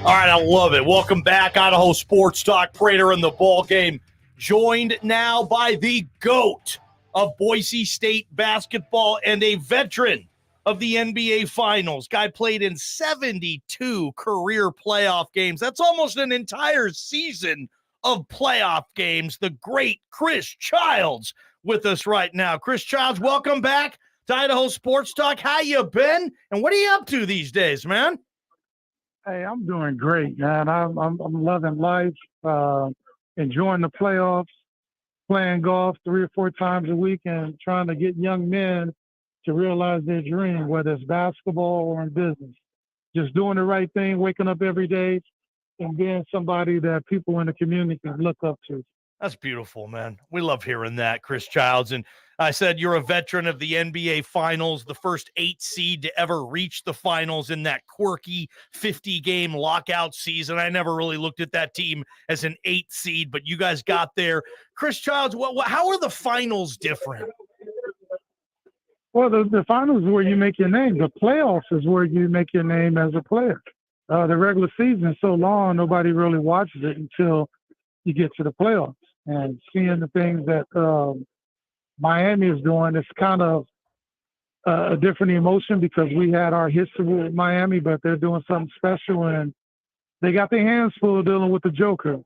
All right, I love it. Welcome back, Idaho Sports Talk. Prater in the ball game, joined now by the GOAT of Boise State basketball and a veteran of the NBA Finals. Guy played in 72 career playoff games. That's almost an entire season of playoff games. The great Chris Childs with us right now. Chris Childs, welcome back to Idaho Sports Talk. How you been? And what are you up to these days, man? Hey, I'm doing great, man. I'm loving life, enjoying the playoffs, playing golf 3 or 4 times a week, and trying to get young men to realize their dream, whether it's basketball or in business. Just doing the right thing, waking up every day, and being somebody that people in the community can look up to. That's beautiful, man. We love hearing that, Chris Childs. And I said you're a veteran of the NBA Finals, the first 8 seed to ever reach the finals in that quirky 50-game lockout season. I never really looked at that team as an 8 seed, but you guys got there. Chris Childs, how are the finals different? Well, the finals is where you make your name. The playoffs is where you make your name as a player. The regular season is so long, nobody really watches it until you get to the playoffs. And seeing the things that Miami is doing, it's kind of a different emotion because we had our history with Miami, but they're doing something special, and they got their hands full dealing with the Joker.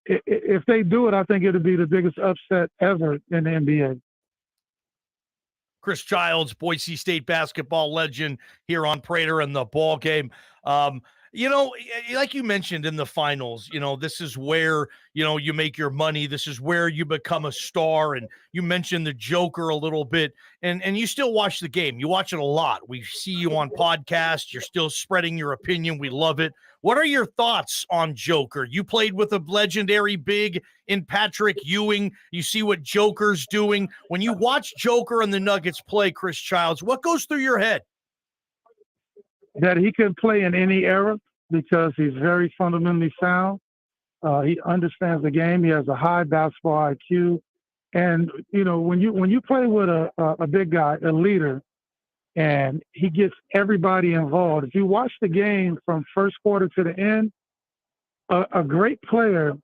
If they do it, I think it'll be the biggest upset ever in the NBA. Chris Childs, Boise State basketball legend here on Prater and the ball game. Like you mentioned in the finals, this is where, you make your money. This is where you become a star. And you mentioned the Joker a little bit, and you still watch the game. You watch it a lot. We see you on podcasts. You're still spreading your opinion. We love it. What are your thoughts on Joker? You played with a legendary big in Patrick Ewing. You see what Joker's doing. When you watch Joker and the Nuggets play, Chris Childs, what goes through your head? That he can play in any era because he's very fundamentally sound. He understands the game. He has a high basketball IQ. And, when you play with a big guy, a leader, and he gets everybody involved. If you watch the game from first quarter to the end, a great player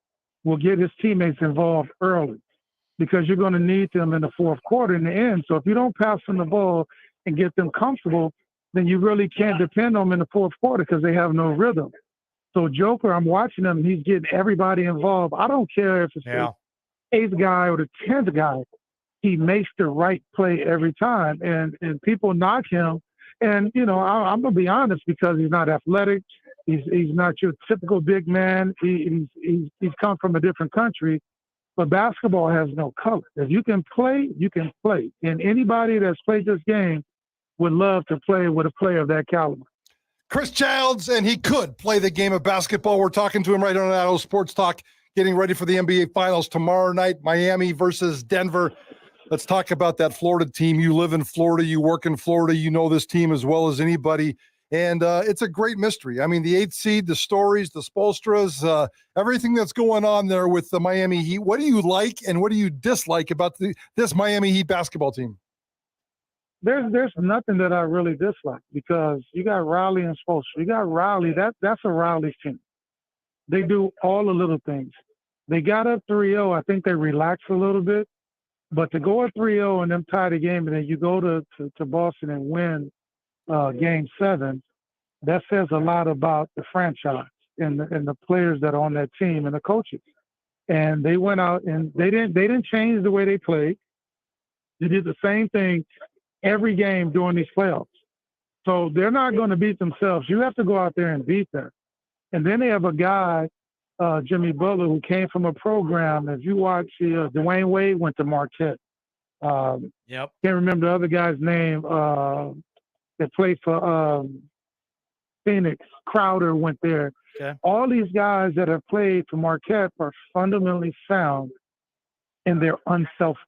will get his teammates involved early because you're going to need them in the fourth quarter in the end. So if you don't pass them the ball and get them comfortable, then you really can't depend on them in the fourth quarter because they have no rhythm. So Joker, I'm watching him, and he's getting everybody involved. I don't care if it's the 8th guy or the 10th guy. He makes the right play every time, and people knock him. And, I'm going to be honest, because he's not athletic. He's not your typical big man. He's come from a different country. But basketball has no color. If you can play, you can play. And anybody that's played this game would love to play with a player of that caliber. Chris Childs, and he could play the game of basketball. We're talking to him right on Idaho Sports Talk, getting ready for the NBA Finals tomorrow night, Miami versus Denver. Let's talk about that Florida team. You live in Florida. You work in Florida. You know this team as well as anybody. And it's a great mystery. I mean, the 8th seed, the stories, the Spoelstras, everything that's going on there with the Miami Heat. What do you like and what do you dislike about this Miami Heat basketball team? There's nothing that I really dislike because you got Riley and Spoelstra. You got Riley. That's a Riley team. They do all the little things. They got up 3-0. I think they relaxed a little bit. But to go up 3-0 and them tie the game, and then you go to Boston and win Game 7, that says a lot about the franchise and the players that are on that team and the coaches. And they went out and they didn't change the way they played. They did the same thing every game during these playoffs. So they're not going to beat themselves. You have to go out there and beat them. And then they have a guy, Jimmy Butler, who came from a program. If you watch, Dwayne Wade went to Marquette. Can't remember the other guy's name that played for Phoenix. Crowder went there. Okay. All these guys that have played for Marquette are fundamentally sound, and they're unselfish.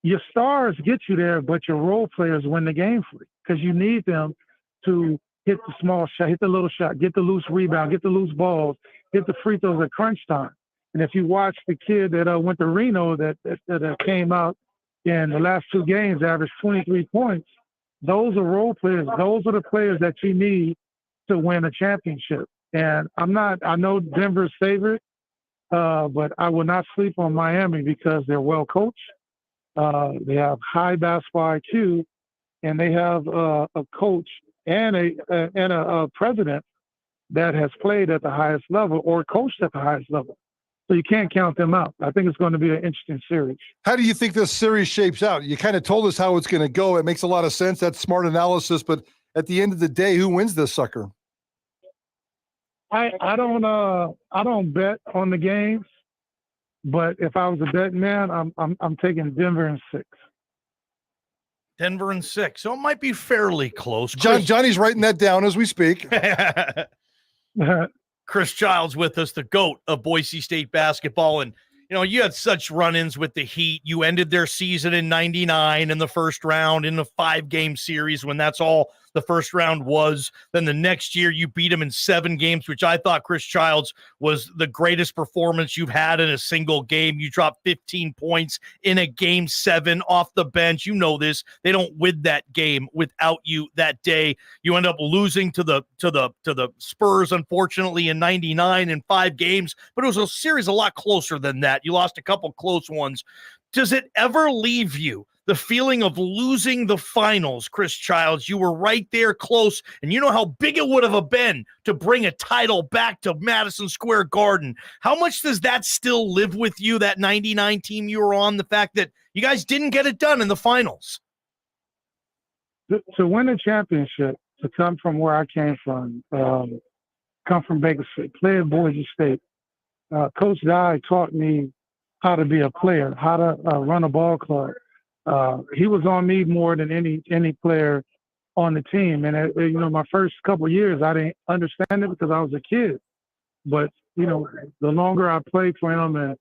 Your stars get you there, but your role players win the game for you because you need them to hit the small shot, hit the little shot, get the loose rebound, get the loose balls, hit the free throws at crunch time. And if you watch the kid that went to Reno that came out in the last 2 games, averaged 23 points, those are role players. Those are the players that you need to win a championship. And I know Denver's favorite, but I will not sleep on Miami because they're well coached. They have high basketball IQ, and they have a coach and a president that has played at the highest level or coached at the highest level. So you can't count them out. I think it's going to be an interesting series. How do you think this series shapes out? You kind of told us how it's going to go. It makes a lot of sense. That's smart analysis. But at the end of the day, who wins this sucker? I don't bet on the games, but if I was a betting man, I'm taking Denver in 6. Denver in 6. So it might be fairly close. Johnny's writing that down as we speak. Chris Childs with us, the GOAT of Boise State basketball. And, you had such run-ins with the Heat. You ended their season in 99 in the first round in a 5-game series when that's all the first round was. Then the next year you beat them in 7 games, which I thought, Chris Childs, was the greatest performance you've had in a single game. You dropped 15 points in a game 7 off the bench. You know this. They don't win that game without you that day. You end up losing to the Spurs, unfortunately, in 99 in 5 games, but it was a series a lot closer than that. You lost a couple close ones. Does it ever leave you the feeling of losing the finals, Chris Childs? You were right there close, and you know how big it would have been to bring a title back to Madison Square Garden. How much does that still live with you, that 99 team you were on, the fact that you guys didn't get it done in the finals? To win a championship, to come from where I came from, come from Bakersfield, play at Boise State, Coach Dye taught me how to be a player, how to run a ball club. He was on me more than any player on the team. And, my first couple of years, I didn't understand it because I was a kid. But, the longer I played for him, and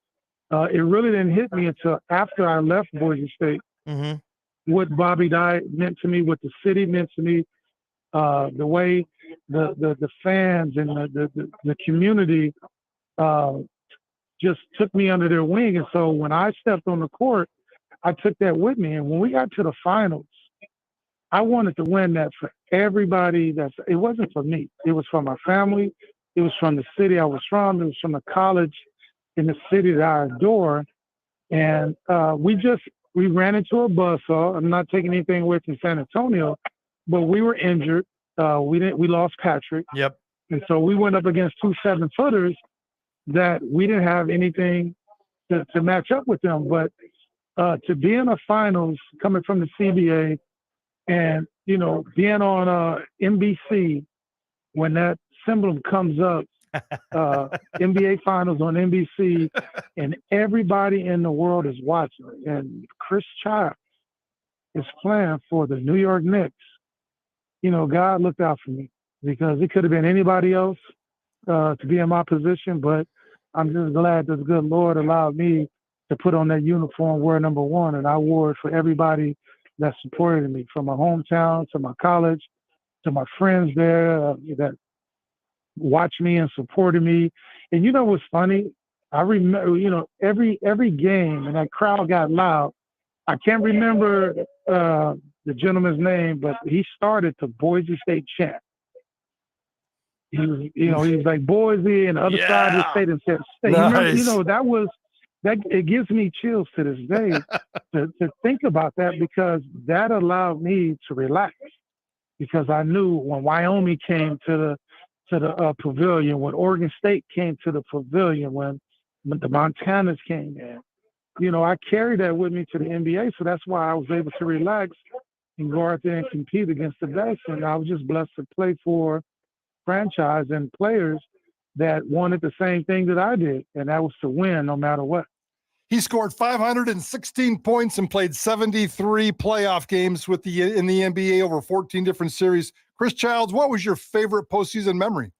it really didn't hit me until after I left Boise State. Mm-hmm. What Bobby Dye meant to me, what the city meant to me, the way the fans and the community just took me under their wing. And so when I stepped on the court, I took that with me. And when we got to the finals, I wanted to win that for everybody. It wasn't for me. It was for my family. It was from the city I was from. It was from the college in the city that I adore. And we ran into a buzzsaw. I'm not taking anything away from San Antonio, but we were injured. We lost Patrick. Yep. And so we went up against 2 7-footers that we didn't have anything to match up with them. But to be in the finals, coming from the CBA, and being on NBC when that symbol comes up, NBA Finals on NBC, and everybody in the world is watching, and Chris Childs is playing for the New York Knicks. God looked out for me because it could have been anybody else to be in my position, but I'm just glad that the good Lord allowed me to put on that uniform, wear number 1, and I wore it for everybody that supported me, from my hometown to my college, to my friends there that watched me and supported me. And what's funny? I remember, every game, and that crowd got loud. I can't remember the gentleman's name, but he started the Boise State chant. He was, he was like Boise, and the other side of the state and said state. Nice. That it gives me chills to this day to think about that, because that allowed me to relax, because I knew when Wyoming came to the pavilion, when Oregon State came to the pavilion, when the Montanas came in, I carried that with me to the NBA. So that's why I was able to relax and go out there and compete against the best. And I was just blessed to play for franchise and players that wanted the same thing that I did, and that was to win no matter what. He scored 516 points and played 73 playoff games in the NBA over 14 different series. Chris Childs, what was your favorite postseason memory?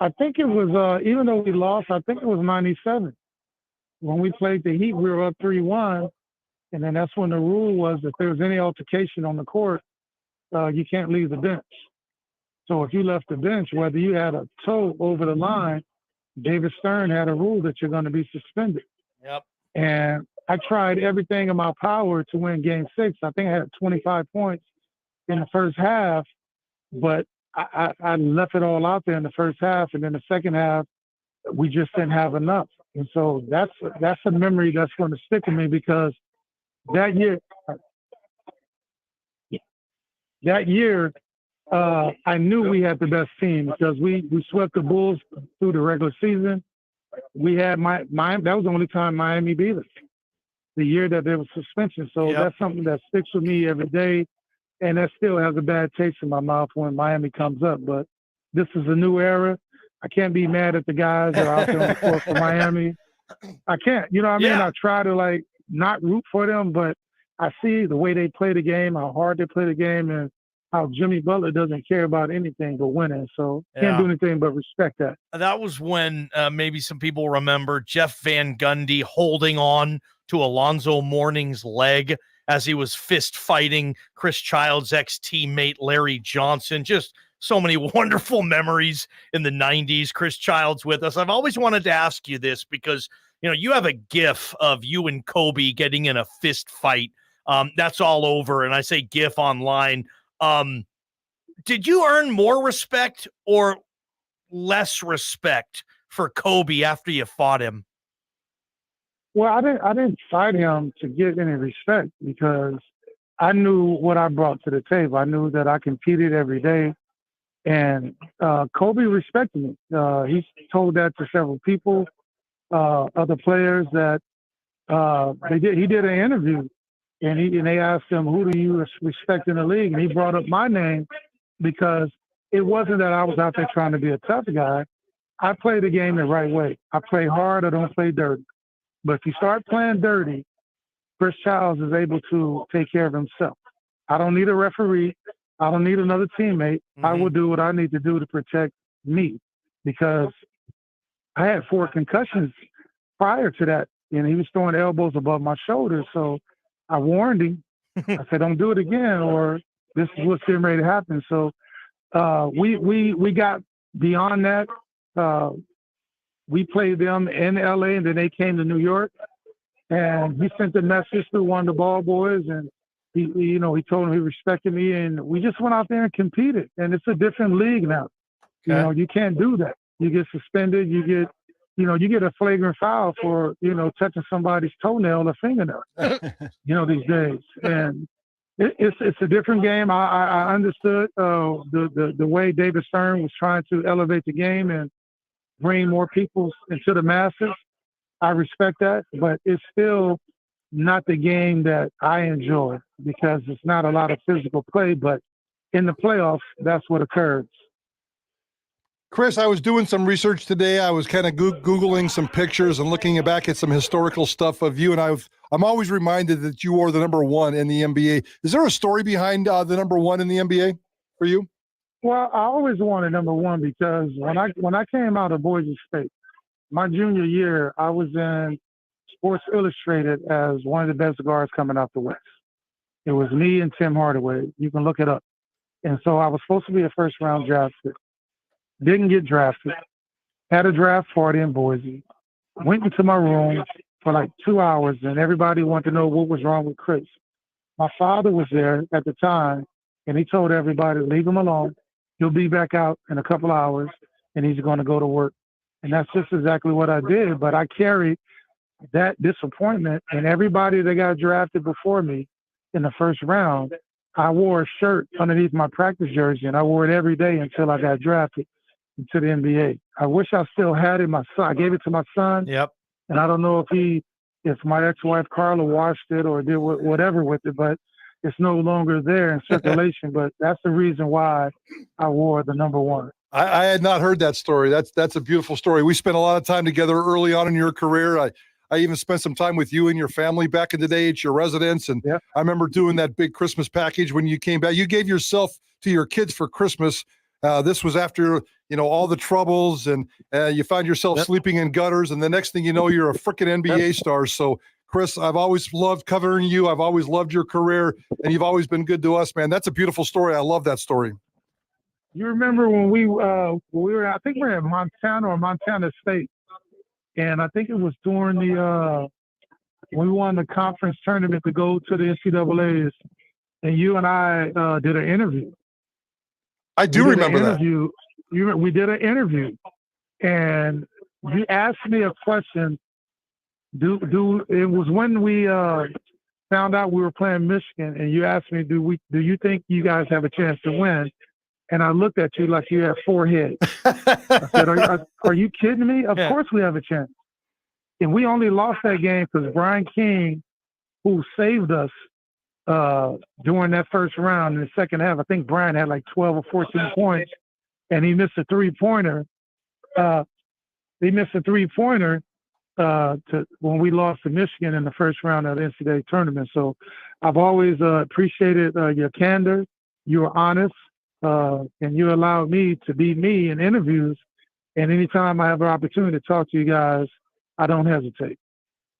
I think it was, even though we lost, I think it was 97. When we played the Heat, we were up 3-1, and then that's when the rule was if there was any altercation on the court, you can't leave the bench. So if you left the bench, whether you had a toe over the line, David Stern had a rule that you're going to be suspended. Yep. And I tried everything in my power to win Game 6. I think I had 25 points in the first half, but I left it all out there in the first half, and then the second half we just didn't have enough. And so that's a memory that's going to stick with me because that year, I knew we had the best team because we swept the Bulls through the regular season. We had that was the only time Miami beat us, the year that there was suspension. So that's something that sticks with me every day, and that still has a bad taste in my mouth when Miami comes up. But this is a new era. I can't be mad at the guys that are out there on the floor for Miami. I can't. You know what I mean? I try to not root for them, but I see the way they play the game, how hard they play the game, and how Jimmy Butler doesn't care about anything but winning. So can't do anything but respect that. That was when maybe some people remember Jeff Van Gundy holding on to Alonzo Mourning's leg as he was fist fighting Chris Childs' ex-teammate Larry Johnson. Just so many wonderful memories in the 90s. Chris Childs with us. I've always wanted to ask you this because, you have a GIF of you and Kobe getting in a fist fight. That's all over. And I say GIF online. Did you earn more respect or less respect for Kobe after you fought him? Well, I didn't fight him to get any respect because I knew what I brought to the table. I knew that I competed every day. And Kobe respected me. He's told that to several people, other players that he did an interview, and they asked him, "Who do you respect in the league?" And he brought up my name because it wasn't that I was out there trying to be a tough guy. I play the game the right way. I play hard. I don't play dirty. But if you start playing dirty, Chris Childs is able to take care of himself. I don't need a referee. I don't need another teammate. I will do what I need to do to protect me because I had 4 concussions prior to that, and he was throwing elbows above my shoulders. So I warned him. I said, don't do it again, or this is what's getting ready to happen. So we got beyond that. We played them in LA, and then they came to New York, and he sent a message to one of the ball boys, and he told him he respected me, and we just went out there and competed. And it's a different league now. Okay. You can't do that. You get suspended. You get a flagrant foul for, touching somebody's toenail or fingernail, these days. And it's a different game. I understood the way David Stern was trying to elevate the game and bring more people into the masses. I respect that, but it's still not the game that I enjoy because it's not a lot of physical play, but in the playoffs, that's what occurs. Chris, I was doing some research today. I was kind of Googling some pictures and looking back at some historical stuff of you, and I'm always reminded that you were the number 1 in the NBA. Is there a story behind the number 1 in the NBA for you? Well, I always wanted number 1 because when I came out of Boise State, my junior year, I was in Sports Illustrated as one of the best guards coming out the West. It was me and Tim Hardaway. You can look it up. And so I was supposed to be a first-round draft pick. Didn't get drafted. Had a draft party in Boise. Went into my room for like 2 hours, and everybody wanted to know what was wrong with Chris. My father was there at the time, and he told everybody, leave him alone. He'll be back out in a couple hours, and he's going to go to work. And that's just exactly what I did. But I carried that disappointment, and everybody that got drafted before me in the first round, I wore a shirt underneath my practice jersey, and I wore it every day until I got drafted into the NBA. I wish I still had it. I gave it to my son. Yep. And I don't know if my ex-wife Carla washed it or did whatever with it, but it's no longer there in circulation. But that's the reason why I wore the number 1. I had not heard that story. That's a beautiful story. We spent a lot of time together early on in your career. I even spent some time with you and your family back in the day at your residence. And yep. I remember doing that big Christmas package when you came back. You gave yourself to your kids for Christmas. This was after, all the troubles, and you found yourself sleeping in gutters. And the next thing you know, you're a freaking NBA star. So, Chris, I've always loved covering you. I've always loved your career, and you've always been good to us, man. That's a beautiful story. I love that story. You remember when we were, I think we were at Montana or Montana State, and I think it was during the we won the conference tournament to go to the NCAAs, and you and I did an interview. I do remember that. We did an interview, and you asked me a question. It was when we found out we were playing Michigan, and you asked me, do you think you guys have a chance to win? And I looked at you like you had 4 heads. I said, are you kidding me? Of course we have a chance. And we only lost that game because Brian King, who saved us during that first round in the second half, I think Brian had like 12 or 14 points, and he missed a three-pointer. When we lost to Michigan in the first round of the NCAA tournament. So I've always appreciated your candor. You were honest, and you allowed me to be me in interviews. And anytime I have an opportunity to talk to you guys, I don't hesitate.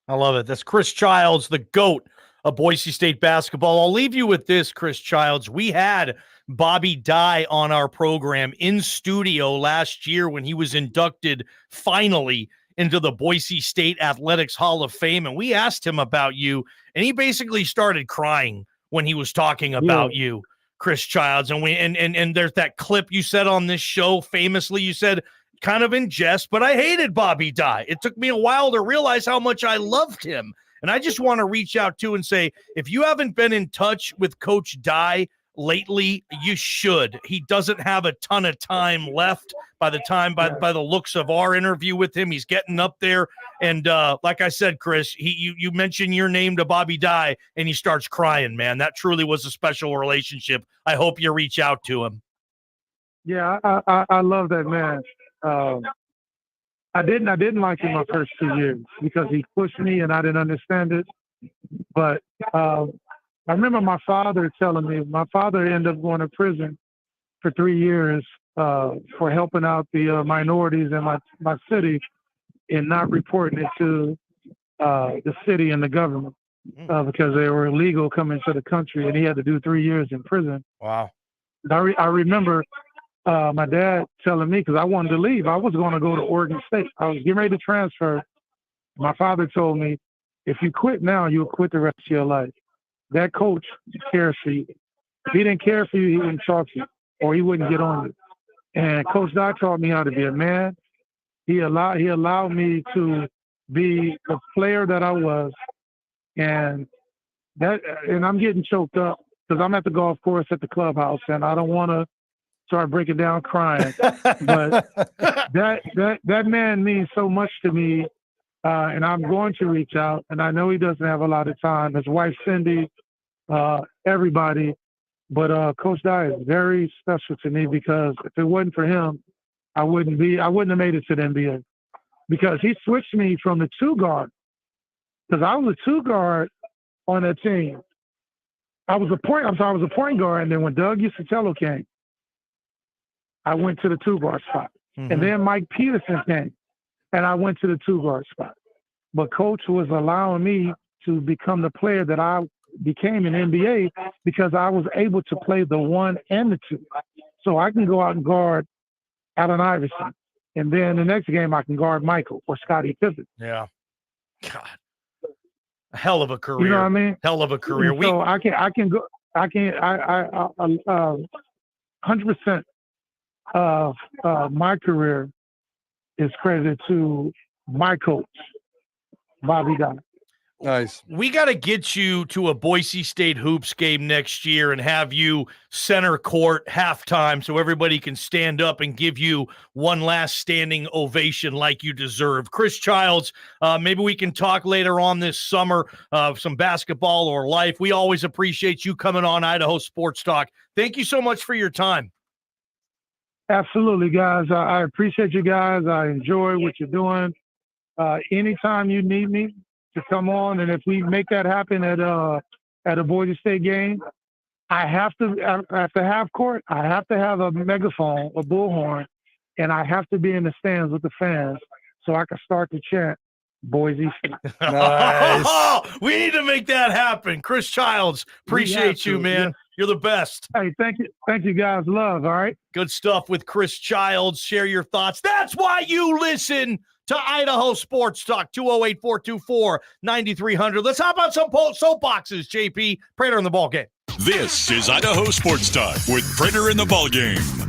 I love it. That's Chris Childs, the GOAT of Boise State basketball. I'll leave you with this, Chris Childs. We had Bobby Dye on our program in studio last year when he was inducted finally into the Boise State Athletics Hall of Fame. And we asked him about you, and he basically started crying when he was talking about you, Chris Childs. And there's that clip you said on this show, famously, you said, kind of in jest, but I hated Bobby Dye. It took me a while to realize how much I loved him. And I just want to reach out to and say, if you haven't been in touch with Coach Dye lately, you should. He doesn't have a ton of time left by the looks of our interview with him. He's getting up there. And like I said, Chris, you mentioned your name to Bobby Dye and he starts crying, man. That truly was a special relationship. I hope you reach out to him. Yeah, I love that man. I didn't like him my first 2 years because he pushed me and I didn't understand it. But I remember my father telling me, my father ended up going to prison for 3 years for helping out the minorities in my city and not reporting it to the city and the government because they were illegal coming to the country, and he had to do 3 years in prison. Wow. I remember my dad telling me, because I wanted to leave. I was going to go to Oregon State. I was getting ready to transfer. My father told me, if you quit now, you'll quit the rest of your life. That coach cares for you. If he didn't care for you, he wouldn't talk to you, or he wouldn't get on you. And Coach Dye taught me how to be a man. He allowed me to be the player that I was. And I'm getting choked up because I'm at the golf course at the clubhouse, and I don't want to start breaking down crying. But that man means so much to me, and I'm going to reach out. And I know he doesn't have a lot of time. His wife, Cindy, everybody. But Coach Dye is very special to me because if it wasn't for him, I wouldn't have made it to the NBA. Because he switched me from the 2 guard. Because I was a 2 guard on that team. I was a point guard, and then when Doug Usatello came, I went to the 2 guard spot. Mm-hmm. And then Mike Peterson came, and I went to the 2 guard spot. But Coach was allowing me to become the player that I became in NBA because I was able to play the 1 and the 2. So I can go out and guard Allen Iverson. And then the next game I can guard Michael or Scottie Pippen. Yeah. God. A hell of a career. You know what I mean? Hell of a career. So I can go 100% of my career is credited to my coach, Bobby Dye. Nice. We got to get you to a Boise State hoops game next year and have you center court halftime so everybody can stand up and give you one last standing ovation like you deserve. Chris Childs, maybe we can talk later on this summer of some basketball or life. We always appreciate you coming on Idaho Sports Talk. Thank you so much for your time. Absolutely, guys. I appreciate you guys. I enjoy what you're doing. Anytime you need me to come on, and if we make that happen at a Boise State game, I have to have court. I have to have a megaphone, a bullhorn, and I have to be in the stands with the fans so I can start to chant Boise State. Nice. We need to make that happen. Chris Childs, appreciate you, man. Yeah. You're the best. Hey, thank you, guys. Love. All right. Good stuff with Chris Childs. Share your thoughts. That's why you listen to Idaho Sports Talk, 208-424-9300. Let's hop on some soapboxes, JP. Prater in the ball game. This is Idaho Sports Talk with Prater in the Ballgame.